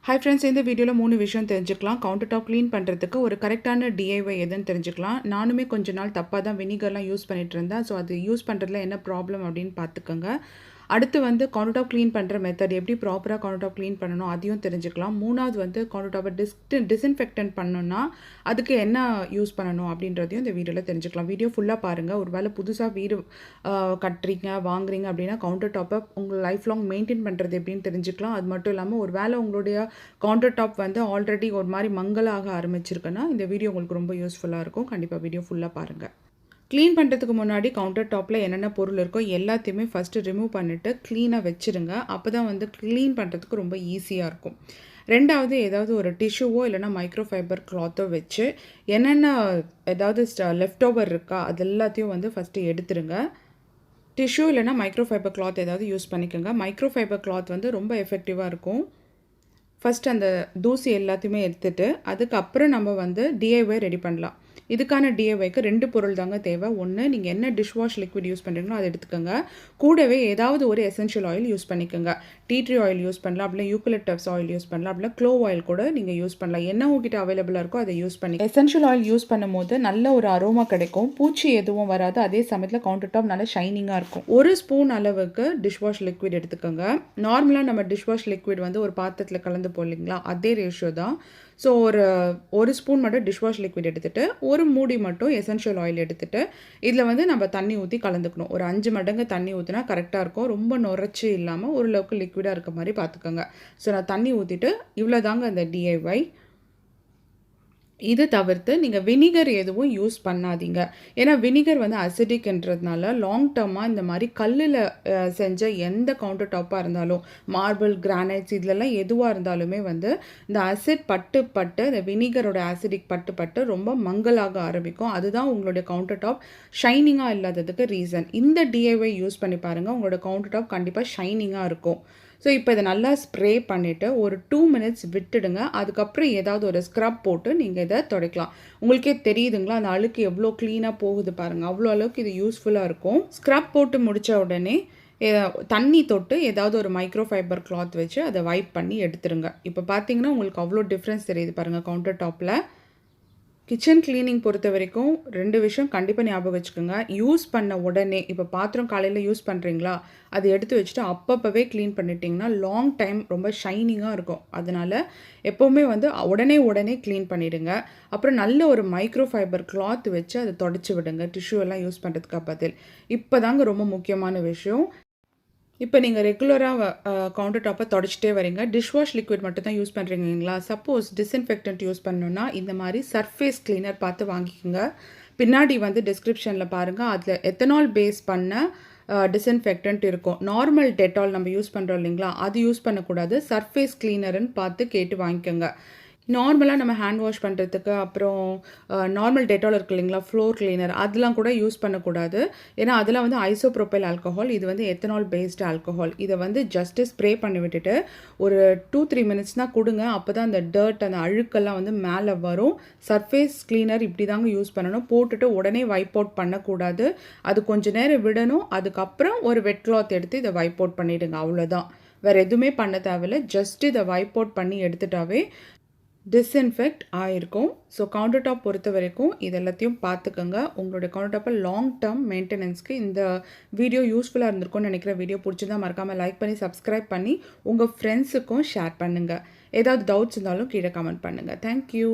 Hi friends, இந்த வீடியோவில் 3 விஷயம் தெரிஞ்சுக்கலாம். கவுண்டர் டாப் க்ளீன் பண்ணுறதுக்கு ஒரு கரெக்டான டிஐஒய் எதுன்னு தெரிஞ்சுக்கலாம். நானுமே கொஞ்ச நாள் தப்பாக தான் வினிகர்லாம் யூஸ் பண்ணிகிட்டு இருந்தேன். ஸோ அது யூஸ் பண்ணுறதுல என்ன ப்ராப்ளம் அப்படின்னு பார்த்துக்கோங்க. அடுத்து வந்து கவுண்டர் டாப் க்ளீன் பண்ணுற மெத்தட், எப்படி ப்ராப்பராக கவுண்டர் டாப் க்ளீன் பண்ணணும் அதையும் தெரிஞ்சுக்கலாம். மூணாவது வந்து கவுண்டர் டாப்பை டிஸ்இன்ஃபெக்டன்ட் பண்ணணும்னா அதுக்கு என்ன யூஸ் பண்ணணும் அப்படின்றதையும் இந்த வீடியோவில் தெரிஞ்சுக்கலாம். வீடியோ ஃபுல்லாக பாருங்கள். ஒரு வேளை புதுசாக வீடு கட்டுறீங்க, வாங்குறீங்க அப்படின்னா கவுண்டர் டாப்பை உங்கள் லைஃப் லாங் மெயின்டைன் பண்ணுறது எப்படின்னு தெரிஞ்சுக்கலாம். அது மட்டும் இல்லாமல் ஒரு வேளை உங்களுடைய கவுண்டர் டாப் வந்து ஆல்ரெடி ஒரு மாதிரி மங்கலாக ஆரம்பிச்சிருக்குன்னா இந்த வீடியோ உங்களுக்கு ரொம்ப யூஸ்ஃபுல்லாக இருக்கும். கண்டிப்பாக வீடியோ ஃபுல்லாக பாருங்கள். க்ளீன் பண்ணுறதுக்கு முன்னாடி கவுண்டர் டாப்பில் என்னென்ன பொருள் இருக்கோ எல்லாத்தையுமே ஃபஸ்ட்டு ரிமூவ் பண்ணிவிட்டு க்ளீனாக வச்சுருங்க. அப்போ தான் வந்து க்ளீன் பண்ணுறதுக்கு ரொம்ப ஈஸியாக இருக்கும். ரெண்டாவது, ஏதாவது ஒரு டிஷ்யூவோ இல்லைனா மைக்ரோ ஃபைபர் கிளாத்தோ வச்சு என்னென்ன ஏதாவது லெஃப்ட் ஓவர் இருக்கா அது எல்லாத்தையும் வந்து ஃபஸ்ட்டு எடுத்துருங்க. டிஷ்யூ இல்லைனா மைக்ரோ ஃபைபர் கிளாத் ஏதாவது யூஸ் பண்ணிக்கோங்க. மைக்ரோ ஃபைபர் கிளாத் வந்து ரொம்ப எஃபெக்டிவாக இருக்கும். ஃபஸ்ட்டு அந்த தூசி எல்லாத்தையுமே எடுத்துகிட்டு அதுக்கப்புறம் நம்ம வந்து டிஐஒய் ரெடி பண்ணலாம். இதுக்கான டிஐஒய்க்கு 2 பொருள் தாங்க தேவை. ஒன்று, நீங்கள் என்ன டிஷ்வாஷ் லிக்விட் யூஸ் பண்ணுறீங்களோ அதை எடுத்துக்கோங்க. கூடவே ஏதாவது ஒரு எசென்ஷியல் ஆயில் யூஸ் பண்ணிக்கோங்க. டீ ட்ரீ ஆயில் யூஸ் பண்ணலாம், அப்படின்னா யூக்கலிப்டஸ் ஆயில் யூஸ் பண்ணலாம், அப்படின்னா க்ளோவ் ஆயில் கூட நீங்கள் யூஸ் பண்ணலாம். என்ன உங்ககிட்ட அவைலபிளாக இருக்கோ அதை யூஸ் பண்ணி எசென்ஷியல் ஆயில் யூஸ் பண்ணும்போது நல்ல ஒரு அரோமா கிடைக்கும், பூச்சி எதுவும் வராது, அதே சமயத்தில் கவுண்டர் டாப் நல்லா ஷைனிங்காக இருக்கும். 1 ஸ்பூன் அளவுக்கு டிஷ்வாஷ் லிக்விட் எடுத்துக்கோங்க. நார்மலாக நம்ம டிஷ்வாஷ் லிக்விட் வந்து ஒரு பாத்திரத்தில் கலந்து போடலிங்களா, அதே ரேஷியோ தான். ஸோ ஒரு ஸ்பூன் மட்டும் டிஷ்வாஷ் லிக்விட் எடுத்துகிட்டு ஒரு மூடி மட்டும் எசென்ஷியல் ஆயில் எடுத்துகிட்டு இதில் வந்து நம்ம தண்ணி ஊற்றி கலந்துக்கணும். ஒரு 5 மடங்கு தண்ணி ஊற்றினா கரெக்டாக இருக்கும். ரொம்ப நுரைச்சி இல்லாமல் ஓரளவுக்கு லிக்விடாக இருக்க மாதிரி பார்த்துக்கோங்க. ஸோ நான் தண்ணி ஊற்றிட்டு இவ்வளோ தாங்க அந்த டிஐஒய். இது தவிர்த்து நீங்கள் வினிகர் எதுவும் யூஸ் பண்ணாதீங்க. ஏன்னா வினிகர் வந்து அசிடிக்ன்றதுனால லாங் டர்மாக இந்த மாதிரி கல்லில் செஞ்ச எந்த கவுண்டர் டாப்பாக இருந்தாலும், மார்பிள், கிரானைட்ஸ் இதிலெல்லாம் எதுவாக இருந்தாலுமே வந்து இந்த அசிட் பட்டு இந்த வினிகரோட ஆசிடிக் பட்டு ரொம்ப மங்கலாக ஆரம்பிக்கும். அதுதான் உங்களுடைய கவுண்டர் டாப் ஷைனிங்காக இல்லாததுக்கு ரீசன். இந்த டிஐஒய் யூஸ் பண்ணி பாருங்கள், உங்களோட கவுண்டர் டாப் கண்டிப்பாக ஷைனிங்காக இருக்கும். ஸோ இப்போ இதை நல்லா ஸ்ப்ரே பண்ணிவிட்டு ஒரு 2 மினிட்ஸ் விட்டுடுங்க. அதுக்கப்புறம் ஏதாவது ஒரு ஸ்க்ரப் போட்டு நீங்கள் இதை துடைக்கலாம். உங்களுக்கே தெரியுதுங்களா அந்த அழுக்கு எவ்வளோ க்ளீனாக போகுது பாருங்கள். அவ்வளோ அளவுக்கு இது யூஸ்ஃபுல்லாக இருக்கும். ஸ்க்ரப் போட்டு முடித்த உடனே தண்ணி தொட்டு ஏதாவது ஒரு மைக்ரோ ஃபைபர் கிளாத் வச்சு அதை வைப் பண்ணி எடுத்துருங்க. இப்போ பார்த்தீங்கன்னா உங்களுக்கு அவ்வளோ டிஃப்ரென்ஸ் தெரியுது பாருங்கள் கவுண்டர் டாப்பில். கிச்சன் க்ளீனிங் பொறுத்த வரைக்கும் 2 விஷயம் கண்டிப்பாக ஞாபகம் வச்சுக்கோங்க. யூஸ் பண்ண உடனே, இப்போ பாத்திரம் காலையில் யூஸ் பண்ணுறீங்களா அதை எடுத்து வச்சுட்டு அப்பப்போவே க்ளீன் பண்ணிட்டிங்கன்னா லாங் டைம் ரொம்ப ஷைனிங்காக இருக்கும். அதனால் எப்போவுமே வந்து உடனே க்ளீன் பண்ணிவிடுங்க. அப்புறம் நல்ல ஒரு மைக்ரோ ஃபைபர் கிளாத் வச்சு அதை தொடச்சி விடுங்க, டிஷ்யூ எல்லாம் யூஸ் பண்ணுறதுக்கு பதில். இப்போ தாங்க ரொம்ப முக்கியமான விஷயம். இப்போ நீங்கள் ரெகுலராக கவுண்டர் டாப்பை தொடச்சிட்டே வரீங்க, டிஷ்வாஷ் லிக்விட் மட்டும் தான் யூஸ் பண்ணுறீங்களா? சப்போஸ் டிஸ்இன்ஃபெக்டன்ட் யூஸ் பண்ணணுன்னா இந்த மாதிரி சர்ஃபேஸ் கிளீனர் பார்த்து வாங்கிக்கோங்க. பின்னாடி வந்து டிஸ்கிரிப்ஷனில் பாருங்கள், அதில் எத்தனால் பேஸ் பண்ண டிஸ்இன்ஃபெக்டன்ட் இருக்கும். நார்மல் டெட்டால் நம்ம யூஸ் பண்ணுறோம் இல்லைங்களா, அது யூஸ் பண்ணக்கூடாது. சர்ஃபேஸ் கிளீனர்னு பார்த்து கேட்டு வாங்கிக்கோங்க. நார்மலாக நம்ம ஹேண்ட் வாஷ் பண்ணுறதுக்கு அப்புறம் நார்மல் டெட்டால் இருக்குது இல்லைங்களா, ஃப்ளோர் கிளீனர், அதெல்லாம் கூட யூஸ் பண்ணக்கூடாது. ஏன்னா அதெல்லாம் வந்து ஐசோப்ரோபைல் ஆல்கஹால், இது வந்து எத்தனால் பேஸ்டு ஆல்கஹால். இதை வந்து ஜஸ்ட்டு ஸ்ப்ரே பண்ணி விட்டுட்டு ஒரு 2-3 மினிட்ஸ் தான் கொடுங்க. அப்போ தான் அந்த டர்ட், அந்த அழுக்கெல்லாம் வந்து மேலே வரும். சர்ஃபேஸ் கிளீனர் இப்படி தாங்க யூஸ் பண்ணணும். போட்டுட்டு உடனே வைப் அவுட் பண்ணக்கூடாது. அது கொஞ்சம் நேரம் விடணும். அதுக்கப்புறம் ஒரு வெட் கிளாத் எடுத்து இதை வைப் அவுட் பண்ணிவிடுங்க. அவ்வளோதான், வேறு எதுவுமே பண்ண தேவையில்லை. ஜஸ்ட் இதை வைப் அவுட் பண்ணி எடுத்துட்டாவே டிஸ்இன்ஃபெக்ட் ஆகிருக்கும். ஸோ கவுண்டர் டாப் பொறுத்த வரைக்கும் இது எல்லாத்தையும் பார்த்துக்கோங்க. உங்களுடைய கவுண்டர் டாப்பை லாங் டேர்ம் மெயின்டெனன்ஸ்க்கு இந்த வீடியோ யூஸ்ஃபுல்லாக இருந்திருக்கும்னு நினைக்கிற. வீடியோ பிடிச்சிருந்தா மறக்காமல் லைக் பண்ணி சப்ஸ்கிரைப் பண்ணி உங்கள் ஃப்ரெண்ட்ஸுக்கும் ஷேர் பண்ணுங்கள். ஏதாவது டவுட்ஸ் இருந்தாலும் கீழே கமெண்ட் பண்ணுங்கள். தேங்க்யூ.